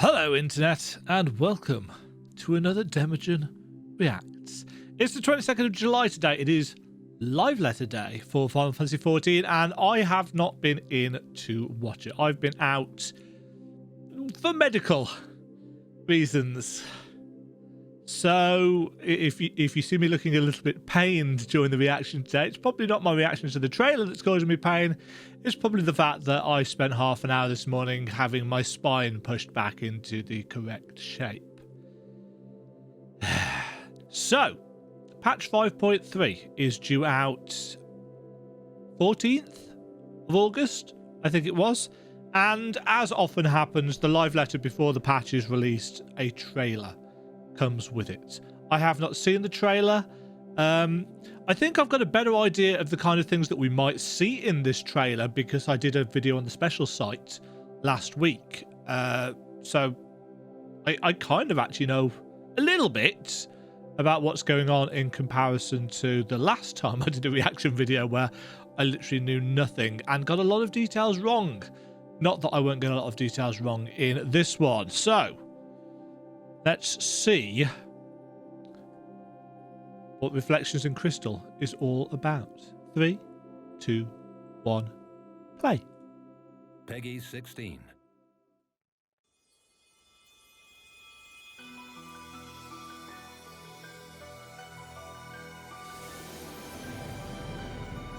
Hello Internet and welcome to another Demajen Reacts. It's the 22nd of July today. It is live letter day for Final Fantasy XIV and I have not been in to watch it. I've been out for medical reasons. So if you see me looking a little bit pained during the reaction today, it's probably not my reaction to the trailer that's causing me pain. It's probably the fact that I spent half an hour this morning having my spine pushed back into the correct shape. So, patch 5.3 is due out 14th of August, I think it was. And as often happens, the live letter before the patch is released, a trailer comes with it. I have not seen the trailer. I think I've got a better idea of the kind of things that we might see in this trailer because I did a video on the special site last week. So I kind of actually know a little bit about what's going on in comparison to the last time I did a reaction video where I literally knew nothing and got a lot of details wrong. Not that I won't get a lot of details wrong in this one. So let's see what Reflections in Crystal is all about. 3, 2, 1, play. Peggy 16.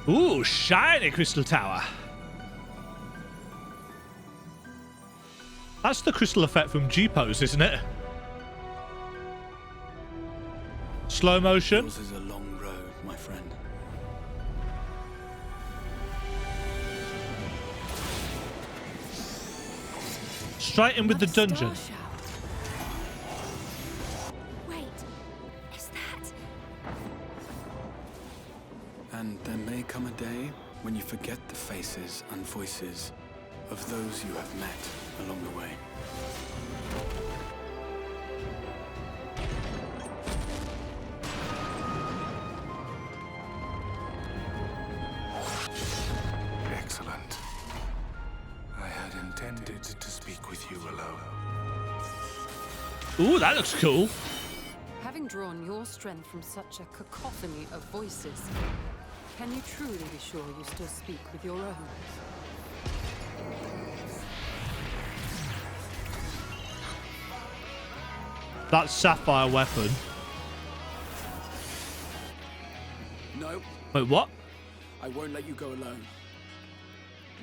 Ooh, shiny crystal tower. That's the crystal effect from G-Pose, isn't it? Slow motion. This is a long road, my friend. Straight in with the dungeon. Wait, is that? And there may come a day when you forget the faces and voices of those you have met along the way. Excellent. I had intended to speak with you alone. Ooh, that looks cool. Having drawn your strength from such a cacophony of voices, can you truly be sure you still speak with your own? That sapphire weapon. No, Wait, what? I won't let you go alone.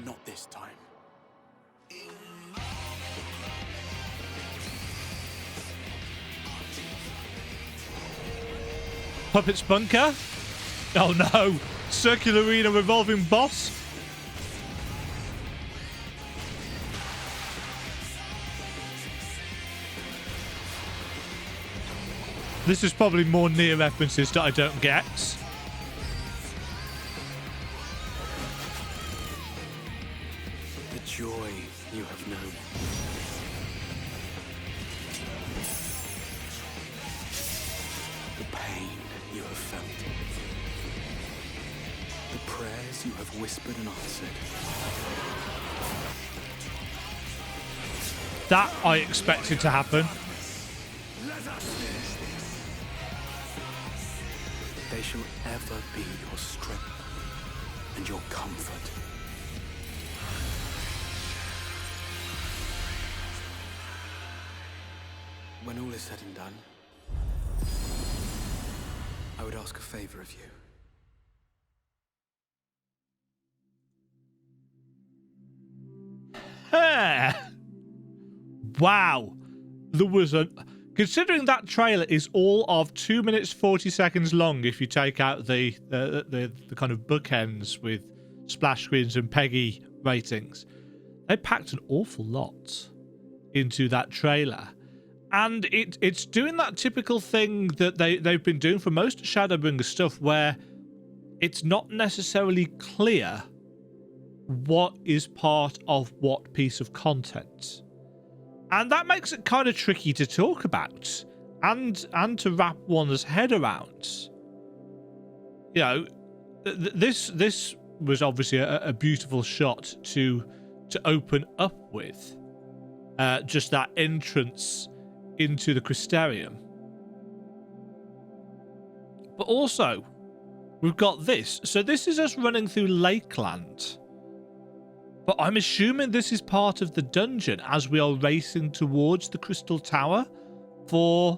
Not this time. Puppet's bunker? Oh no! Circular arena revolving boss? This is probably more near references that I don't get. The joy you have known. The pain you have felt. The prayers you have whispered and answered. That I expected to happen. They shall ever be your strength and your comfort. When all is said and done, I would ask a favor of you. Wow. There was a... Considering that trailer is all of 2 minutes 40 seconds long, if you take out the kind of bookends with splash screens and Peggy ratings, they packed an awful lot into that trailer, and it's doing that typical thing that they've been doing for most Shadowbringers stuff, where it's not necessarily clear what is part of what piece of content. And that makes it kind of tricky to talk about and to wrap one's head around. You know, this was obviously a beautiful shot to open up with. just that entrance into the Crystarium. But also, we've got this. So this is us running through Lakeland. But I'm assuming this is part of the dungeon as we are racing towards the Crystal Tower for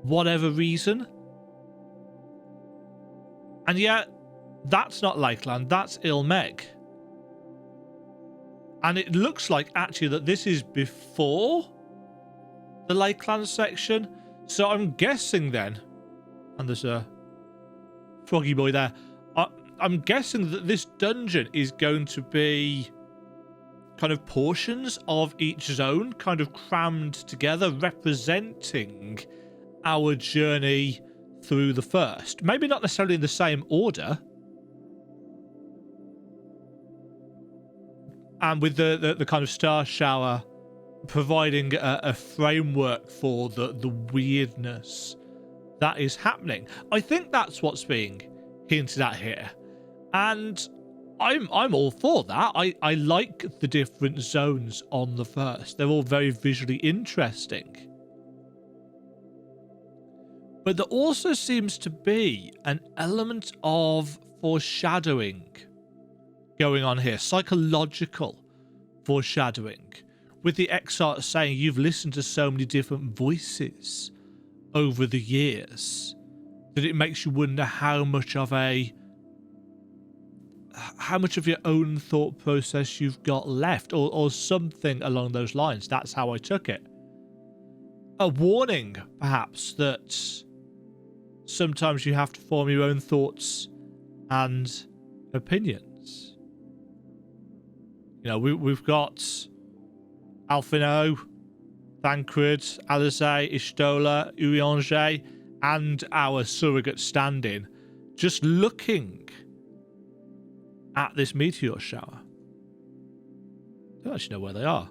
whatever reason. And yet, that's not Lakeland, that's Ilmeg. And it looks like actually that this is before the Lakeland section. So I'm guessing then, and there's a froggy boy there, I'm guessing that this dungeon is going to be kind of portions of each zone kind of crammed together, representing our journey through the first. Maybe not necessarily in the same order. And with the kind of star shower providing a framework for the weirdness that is happening. I think that's what's being hinted at here. And I'm all for that. I like the different zones on the first. They're all very visually interesting. But there also seems to be an element of foreshadowing going on here. Psychological foreshadowing. With the exarch saying you've listened to so many different voices over the years that it makes you wonder how much of your own thought process you've got left, or something along those lines. That's how I took it. A warning, perhaps, that sometimes you have to form your own thoughts and opinions. You know, we've got Alphino, Thancred, Alizé, Ishtola, Urianger, and our surrogate stand-in just looking at this meteor shower. I don't actually know where they are.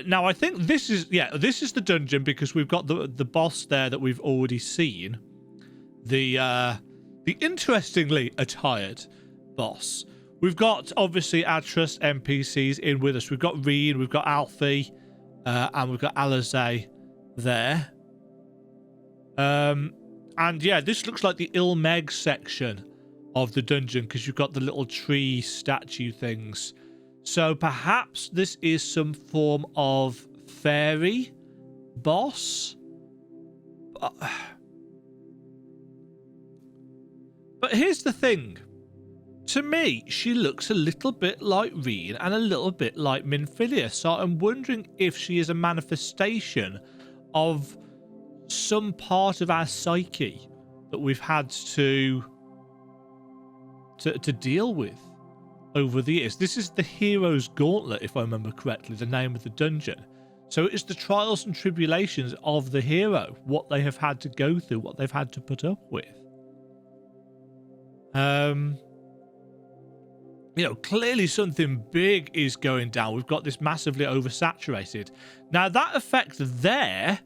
Now I think this is the dungeon, because we've got the boss there that we've already seen. The interestingly attired boss. We've got obviously our trust NPCs in with us. We've got Reen, we've got Alfie, and we've got Alizé there. And yeah, this looks like the Ilmeg section of the dungeon, because you've got the little tree statue things. So perhaps this is some form of fairy boss. But here's the thing. To me, she looks a little bit like Reen and a little bit like Minfilia. So I'm wondering if she is a manifestation of some part of our psyche that we've had to deal with over the years. This is the Hero's Gauntlet, if I remember correctly, the name of the dungeon. So it's the trials and tribulations of the hero, what they have had to go through, what they've had to put up with. You know, clearly something big is going down. We've got this massively oversaturated. Now, that effect there,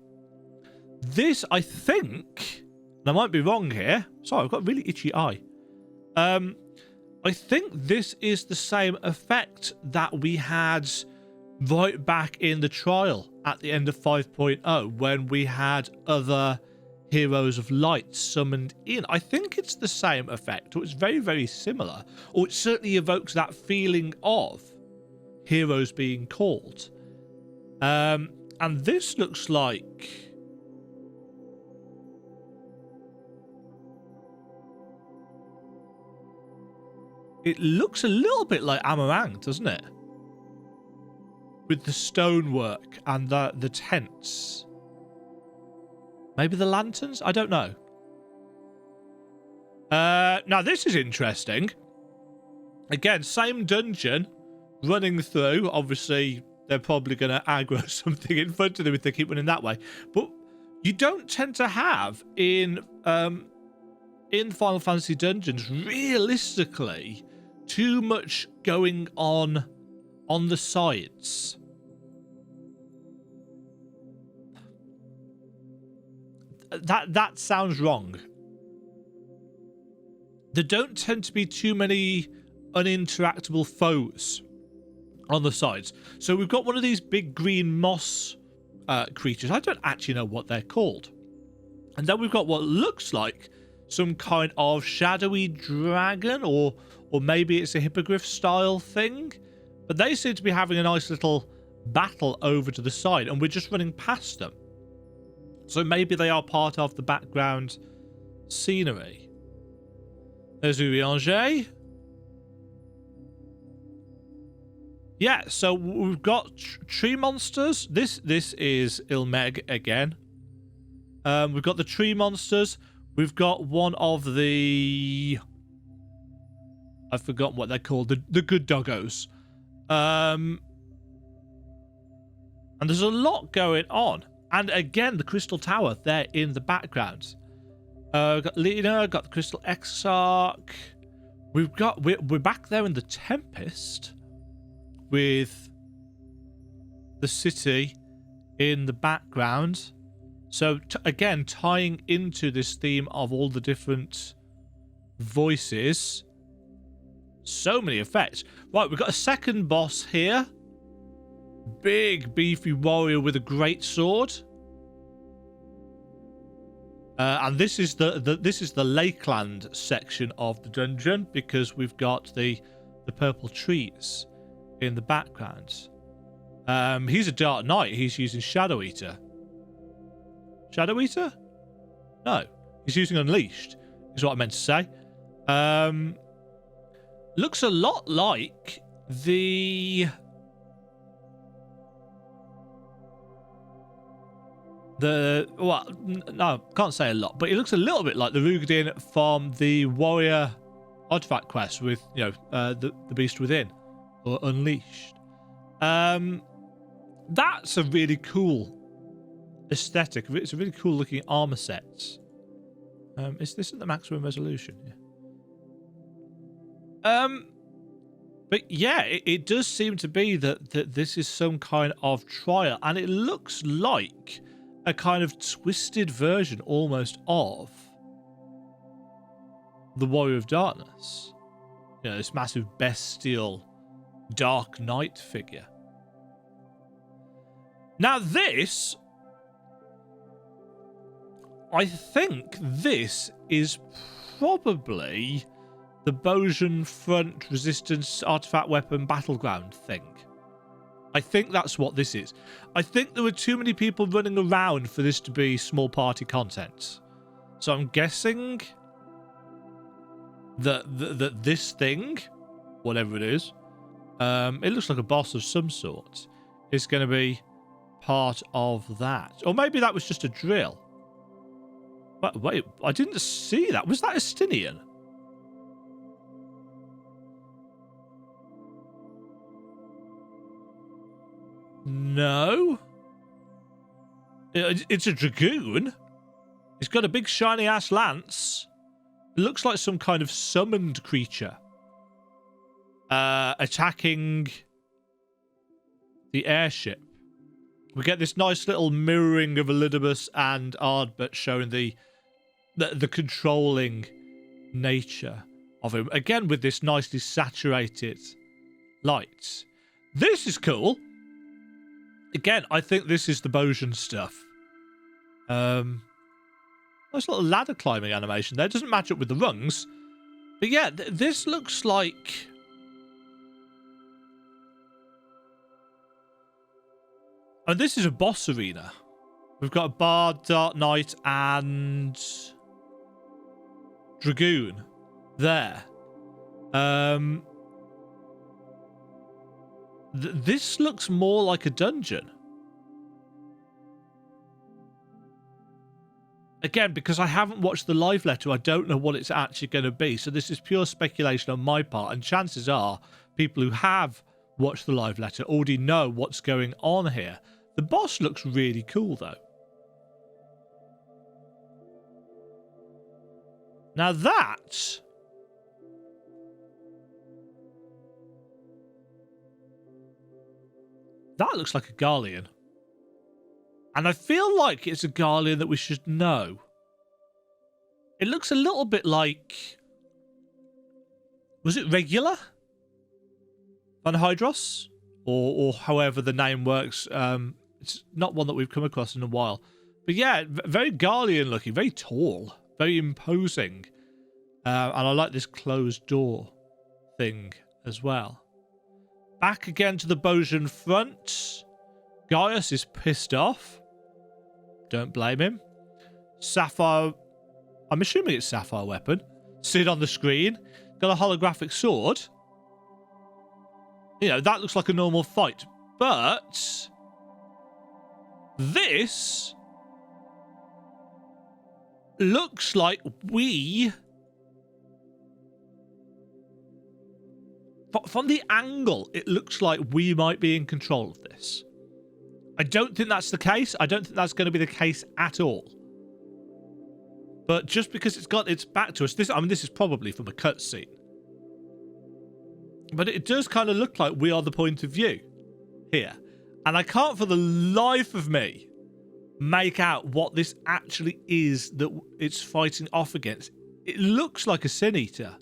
this, I think, and I might be wrong here. Sorry, I've got a really itchy eye. I think this is the same effect that we had right back in the trial at the end of 5.0 when we had other Heroes of Light summoned in. I think it's the same effect, or it's very, very similar, or it certainly evokes that feeling of heroes being called. And this looks like... It looks a little bit like Amarang, doesn't it? With the stonework and the tents. Maybe the lanterns? I don't know. Now, this is interesting. Again, same dungeon. Running through. Obviously, they're probably going to aggro something in front of them if they keep running that way. But you don't tend to have in Final Fantasy dungeons, realistically, too much going on the sides. That sounds wrong. There don't tend to be too many uninteractable foes on the sides. So we've got one of these big green moss creatures. I don't actually know what they're called. And then we've got what looks like some kind of shadowy dragon, or maybe it's a hippogriff style thing. But they seem to be having a nice little battle over to the side, and we're just running past them. So maybe they are part of the background scenery. There's Urianger. Yeah, so we've got tree monsters. This is Ilmeg again. We've got the tree monsters. We've got one of the... I've forgotten what they're called. The good doggos. And there's a lot going on. And again, the Crystal Tower there in the background. Got Lena, got the Crystal Exarch. We're back there in the Tempest with the city in the background. So again, tying into this theme of all the different voices. So many effects. Right, we've got a second boss here. Big beefy warrior with a great sword. And this is the Lakeland section of the dungeon, because we've got the purple trees in the background. He's a Dark Knight. He's using Shadow Eater. Shadow Eater? No, he's using Unleashed, is what I meant to say. Looks a lot like the well, no, can't say a lot, but it looks a little bit like the Rugadin from the Warrior Artifact quest with, you know, the Beast Within, or Unleashed. That's a really cool aesthetic. It's a really cool looking armor set. Is this at the maximum resolution? Yeah. But yeah, it does seem to be that this is some kind of trial, and it looks like a kind of twisted version almost of the Warrior of Darkness. You know, this massive bestial Dark Knight figure. Now this, I think this is probably the Demajen Front Resistance Artifact Weapon Battleground thing. I think that's what this is. I think there were too many people running around for this to be small party content. So I'm guessing that this thing, whatever it is, it looks like a boss of some sort, is going to be part of that. Or maybe that was just a drill. But wait, I didn't see that. Was that Estinian? No. It's a dragoon. He's got a big shiny ass lance. It looks like some kind of summoned creature. Attacking the airship. We get this nice little mirroring of Elidibus and Ardbert showing the controlling nature of him. Again with this nicely saturated light. This is cool. Again, I think this is the Demajen stuff. Nice little ladder climbing animation there. It doesn't match up with the rungs. But yeah, this looks like... And this is a boss arena. We've got a Bard, Dark Knight, and Dragoon there. This looks more like a dungeon. Again, because I haven't watched the live letter, I don't know what it's actually going to be. So this is pure speculation on my part. And chances are people who have watched the live letter already know what's going on here. The boss looks really cool, though. Now that... that looks like a Garlean. And I feel like it's a Garlean that we should know. It looks a little bit like... was it Regular? Van Hydros? or however the name works. It's not one that we've come across in a while. But yeah, very Garlean looking, very tall, very imposing. And I like this closed door thing as well. Back again to the Demajen front. Gaius is pissed off. Don't blame him. Sapphire, I'm assuming it's Sapphire weapon. Sit on the screen. Got a holographic sword. You know, that looks like a normal fight. But this looks like from the angle, it looks like we might be in control of this. I don't think that's the case. I don't think that's going to be the case at all. But just because it's got its back to us, this is probably from a cutscene. But it does kind of look like we are the point of view here. And I can't for the life of me make out what this actually is that it's fighting off against. It looks like a Sin Eater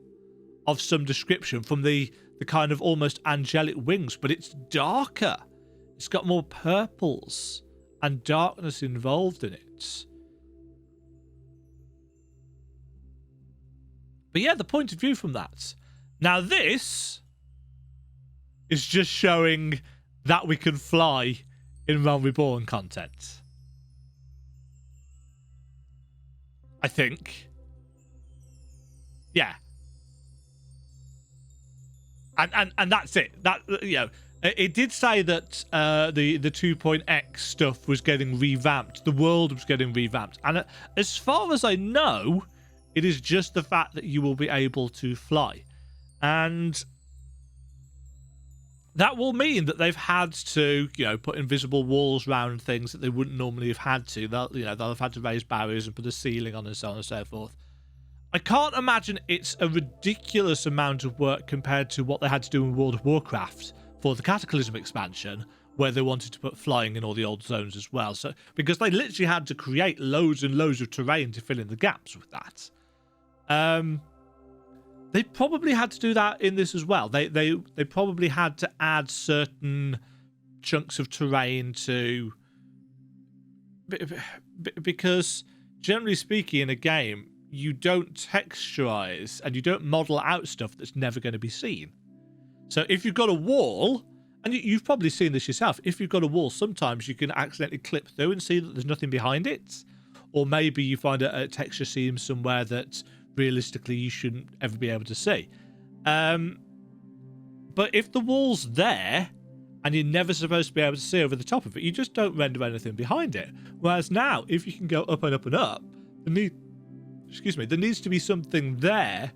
of some description from the kind of almost angelic wings, but it's darker. It's got more purples and darkness involved in it. But yeah, the point of view from that. Now this is just showing that we can fly in Realm Reborn content. I think. Yeah. And that's it. That, you know, it did say that the 2.x stuff was getting revamped. The world was getting revamped. And as far as I know, it is just the fact that you will be able to fly. And that will mean that they've had to, you know, put invisible walls around things that they wouldn't normally have had to. They'll have had to raise barriers and put a ceiling on and so on and so forth. I can't imagine it's a ridiculous amount of work compared to what they had to do in World of Warcraft for the Cataclysm expansion, where they wanted to put flying in all the old zones as well. So because they literally had to create loads and loads of terrain to fill in the gaps with that. They probably had to do that in this as well. They probably had to add certain chunks of terrain to, because generally speaking in a game, you don't texturize and you don't model out stuff that's never going to be seen. So if you've got a wall, and you've probably seen this yourself, if you've got a wall, sometimes you can accidentally clip through and see that there's nothing behind it. Or maybe you find a texture seam somewhere that realistically you shouldn't ever be able to see. But if the wall's there and you're never supposed to be able to see over the top of it, you just don't render anything behind it. Whereas now, if you can go up and up and up, there needs to be something there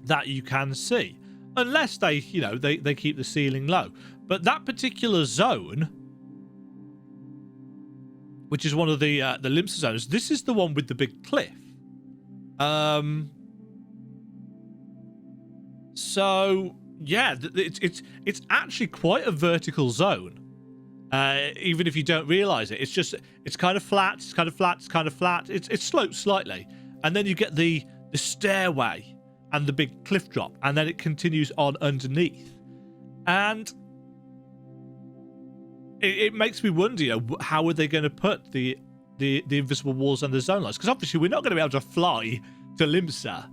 that you can see. Unless they keep the ceiling low. But that particular zone, which is one of the Limsa zones, this is the one with the big cliff. So yeah, it's actually quite a vertical zone. Even if you don't realize it, it's kind of flat, it's kind of flat, it's kind of flat. It slopes slightly, and then you get the stairway and the big cliff drop, and then it continues on underneath. And it makes me wonder, you know, how are they going to put the invisible walls and the zone lights? Because obviously we're not going to be able to fly to Limsa.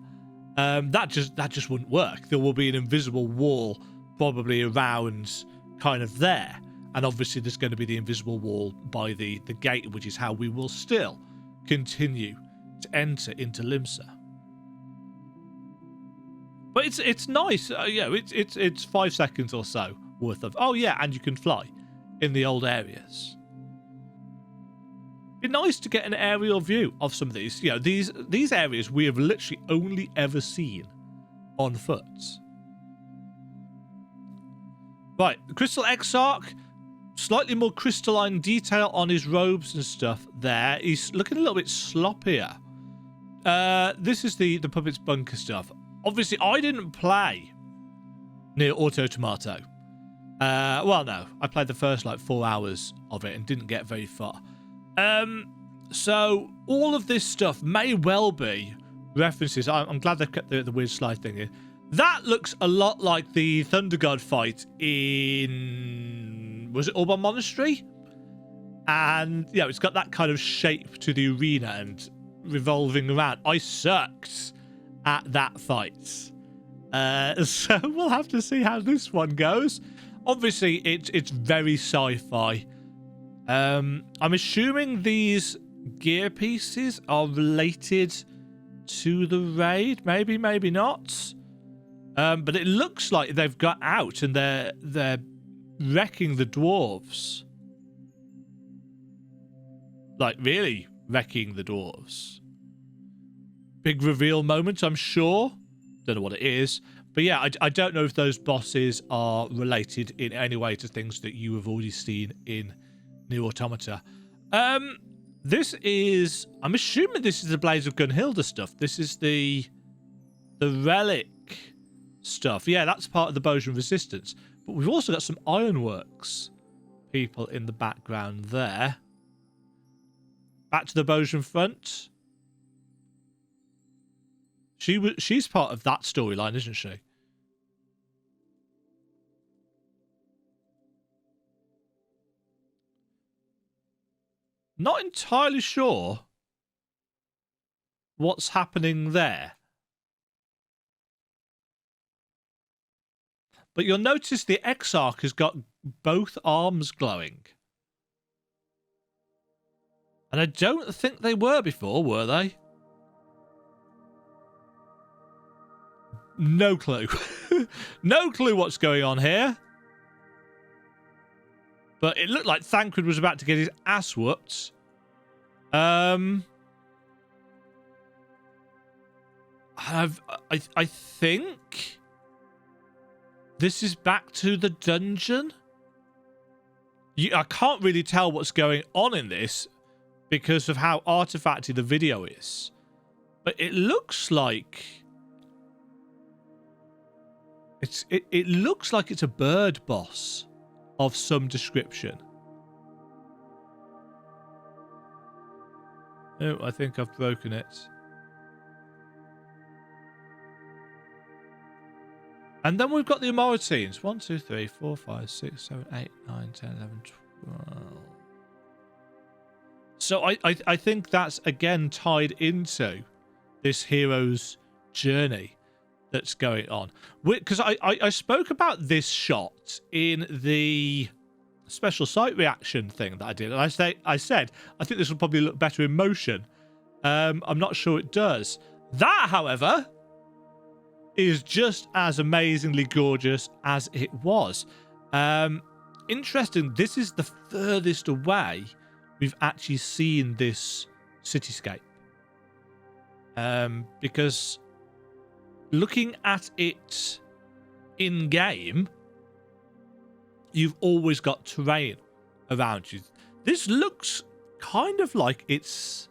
That just wouldn't work. There will be an invisible wall probably around kind of there. And obviously there's going to be the invisible wall by the gate, which is how we will still continue to enter into Limsa. But it's nice. It's 5 seconds or so worth of, oh yeah, and you can fly in the old areas. It'd be nice to get an aerial view of some of these. You know, these areas we have literally only ever seen on foot. Right, the Crystal Exarch, slightly more crystalline detail on his robes and stuff there. He's looking a little bit sloppier. This is the puppet's bunker stuff. Obviously, I didn't play near Auto Tomato. Well, no. I played the first, 4 hours of it and didn't get very far. So, all of this stuff may well be references. I'm glad they kept the weird slide thing in. That looks a lot like the Thunder God fight in... Was it Orban Monastery? And, yeah, it's got that kind of shape to the arena and revolving around. I sucked at that fight. So we'll have to see how this one goes. Obviously, it's very sci-fi. I'm assuming these gear pieces are related to the raid. Maybe, maybe not. But it looks like they've got out and they're wrecking the dwarves. Like, really wrecking the dwarves. Big reveal moment, I'm sure. Don't know what it is. But yeah, I don't know if those bosses are related in any way to things that you have already seen in New Automata. This is... I'm assuming this is the Blaze of Gunhilda stuff. This is the relic stuff. Yeah, that's part of the Demajen resistance. But we've also got some Ironworks people in the background there. Back to the Demajen front. She's part of that storyline, isn't she? Not entirely sure what's happening there. But you'll notice the Exarch has got both arms glowing. And I don't think they were before, were they? No clue. No clue what's going on here. But it looked like Thancred was about to get his ass whooped. I think this is back to the dungeon. I can't really tell what's going on in this because of how artifacty the video is. But it looks like it looks like it's a bird boss of some description. Oh, I think I've broken it. And then we've got the Amoritines. 1, 2, 3, 4, 5, 6, 7, 8, 9, 10, 11, 12. So I think that's again tied into this hero's journey that's going on. Because I spoke about this shot in the special site reaction thing that I did. And I said, I think this will probably look better in motion. I'm not sure it does. That, however, is just as amazingly gorgeous as it was. Interesting, this is the furthest away we've actually seen this cityscape. Because looking at it in-game, you've always got terrain around you. This looks kind of like it's...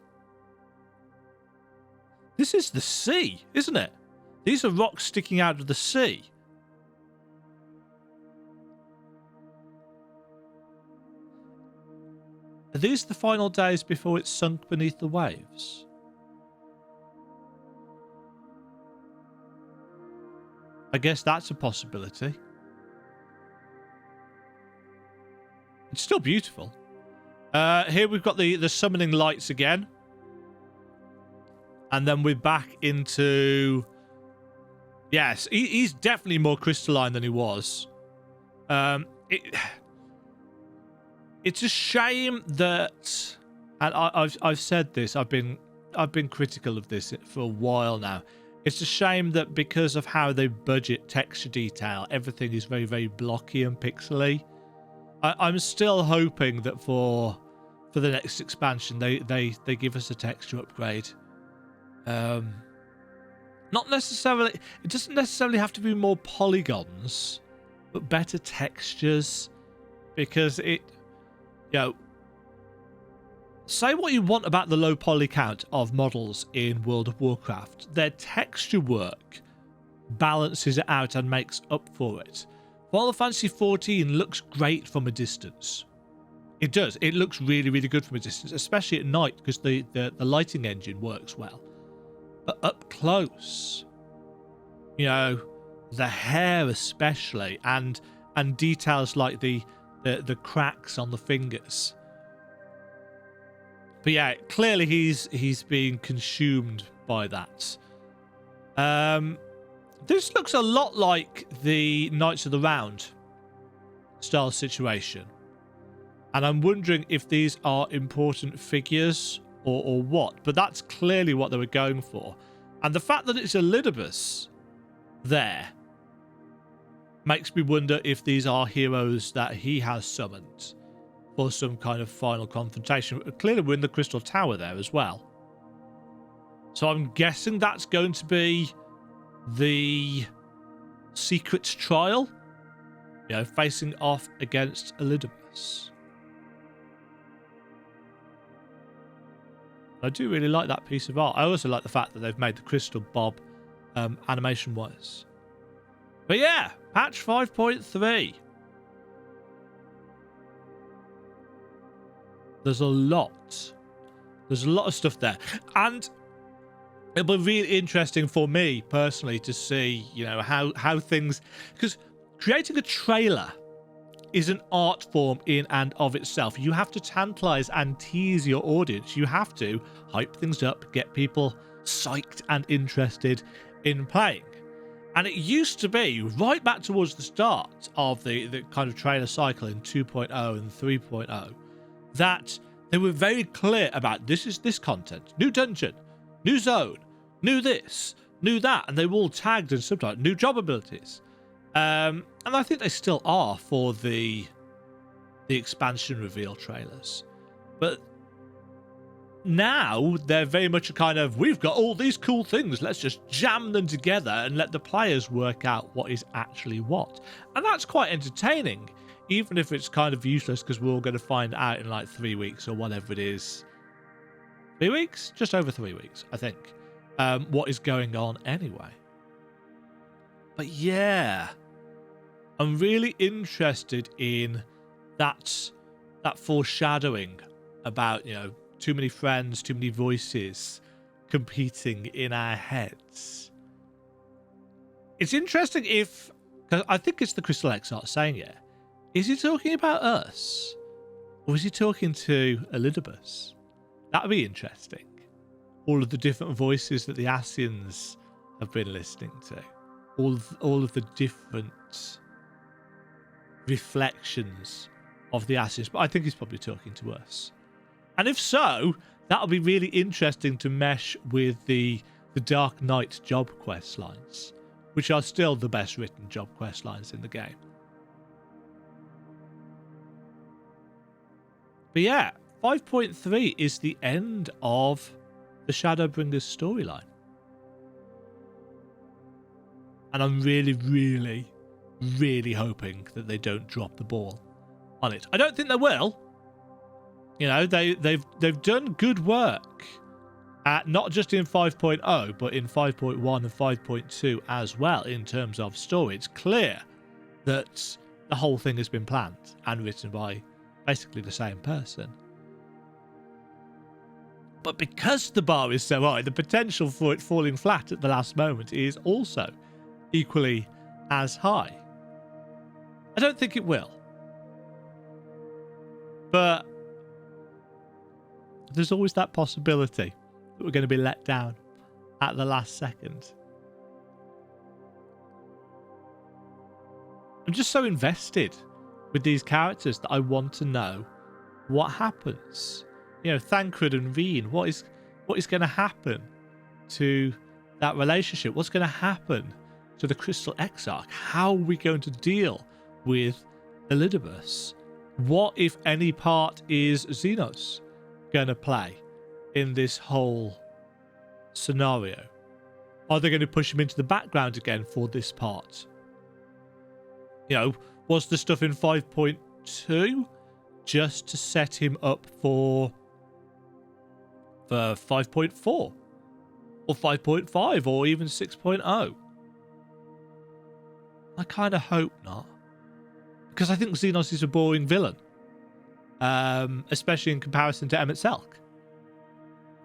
This is the sea, isn't it? These are rocks sticking out of the sea. Are these the final days before it's sunk beneath the waves? I guess that's a possibility. It's still beautiful. Here we've got the summoning lights again. And then we're back into... Yes, he's definitely more crystalline than he was. It's a shame that... And I've said this, I've been critical of this for a while now. It's a shame that because of how they budget texture detail, everything is very, very blocky and pixely. I'm still hoping that for the next expansion, they give us a texture upgrade. Not necessarily... It doesn't necessarily have to be more polygons, but better textures. Because it... You know... Say what you want about the low poly count of models in World of Warcraft. Their texture work balances it out and makes up for it. Final Fantasy XIV looks great from a distance. It does. It looks really, really good from a distance, especially at night because the lighting engine works well. But up close, you know, the hair especially, and details like the cracks on the fingers. But yeah, clearly he's being consumed by that. This looks a lot like the Knights of the Round style situation. And I'm wondering if these are important figures or what. But that's clearly what they were going for. And the fact that it's Elidibus there makes me wonder if these are heroes that he has summoned for some kind of final confrontation. Clearly we're in the Crystal Tower there as well. So I'm guessing that's going to be the secret trial, you know, facing off against Elidibus. I do really like that piece of art. I also like the fact that they've made the crystal bob animation wise. But yeah, patch 5.3. There's a lot of stuff there, and it'll be really interesting for me personally to see, you know, how things, because creating a trailer is an art form in and of itself. You have to tantalize and tease your audience. You have to hype things up, get people psyched and interested in playing. And it used to be right back towards the start of the kind of trailer cycle in 2.0 and 3.0 that they were very clear about this is this content, new dungeon, new zone, new this, new that, and they were all tagged and subtitled, new job abilities. And I think they still are for the expansion reveal trailers. But now they're very much a kind of, we've got all these cool things, let's just jam them together and let the players work out what is actually what. And that's quite entertaining, even if it's kind of useless, because we're all going to find out in like 3 weeks or whatever it is. 3 weeks? Just over 3 weeks, I think. What is going on anyway. But yeah, I'm really interested in that foreshadowing about, you know, too many friends, too many voices competing in our heads. It's interesting if, because I think it's the Crystal Exarch saying it. Is he talking about us? Or is he talking to Elidibus? That would be interesting. All of the different voices that the Ascians have been listening to. All of the different reflections of the Ascians. But I think he's probably talking to us. And if so, that'll be really interesting to mesh with the Dark Knight job quest lines, which are still the best written job quest lines in the game. But yeah, 5.3 is the end of the Shadowbringers storyline. And I'm really, really, really hoping that they don't drop the ball on it. I don't think they will. You know, they've done good work at not just in 5.0, but in 5.1 and 5.2 as well in terms of story. It's clear that the whole thing has been planned and written by basically the same person. But because the bar is so high, the potential for it falling flat at the last moment is also equally as high. I don't think it will. But there's always that possibility that we're going to be let down at the last second. I'm just so invested with these characters that I want to know what happens. You know, Thancred and Veen, what is going to happen to that relationship? What's going to happen to the Crystal Exarch? How are we going to deal with Elidibus? What, if any, part is Xenos going to play in this whole scenario? Are they going to push him into the background again for this part? You know, was the stuff in 5.2 just to set him up for 5.4 or 5.5 or even 6.0? I kind of hope not, because I think Xenos is a boring villain. Especially in comparison to Emet-Selch.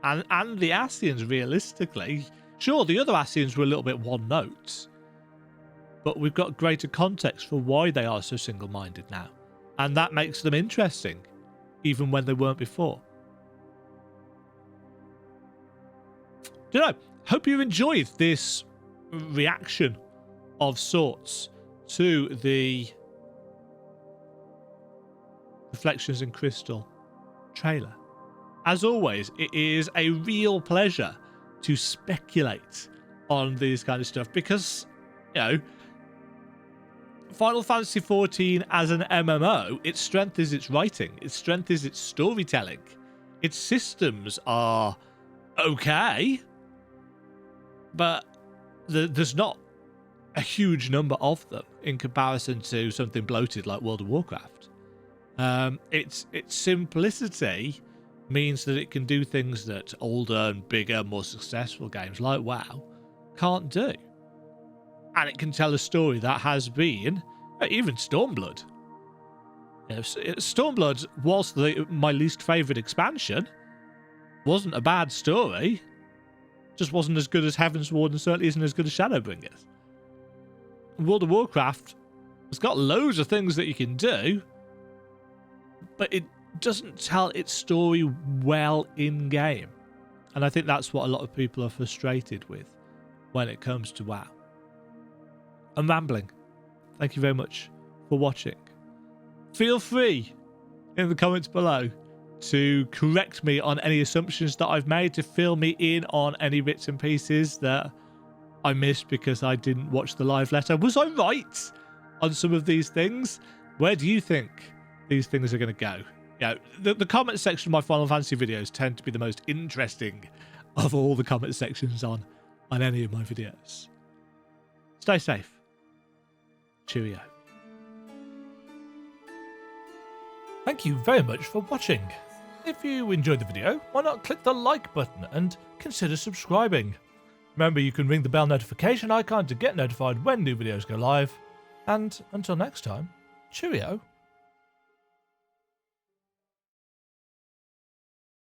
And the Ascians, realistically. Sure, the other Ascians were a little bit one note. but we've got greater context for why they are so single-minded now. And that makes them interesting, even when they weren't before. You know, hope you enjoyed this reaction of sorts to the Reflections in Crystal trailer. As always, it is a real pleasure to speculate on these kind of stuff because, you know, Final Fantasy XIV as an MMO, its strength is its writing, its strength is its storytelling, its systems are okay, but there's not a huge number of them in comparison to something bloated like World of Warcraft. Its simplicity means that it can do things that older and bigger, more successful games like WoW can't do. And it can tell a story that has been, even Stormblood. You know, Stormblood, whilst my least favourite expansion, wasn't a bad story, just wasn't as good as Heavensward and certainly isn't as good as Shadowbringers. World of Warcraft has got loads of things that you can do, but it doesn't tell its story well in game. And I think that's what a lot of people are frustrated with when it comes to WoW. I'm rambling. Thank you very much for watching. Feel free in the comments below to correct me on any assumptions that I've made, to fill me in on any bits and pieces that I missed because I didn't watch the live letter. Was I right on some of these things? Where do you think these things are going to go? Yeah, the comment section of my Final Fantasy videos tend to be the most interesting of all the comment sections on any of my videos. Stay safe. Cheerio. Thank you very much for watching. If you enjoyed the video, why not click the like button and consider subscribing. Remember, you can ring the bell notification icon to get notified when new videos go live. And until next time, cheerio.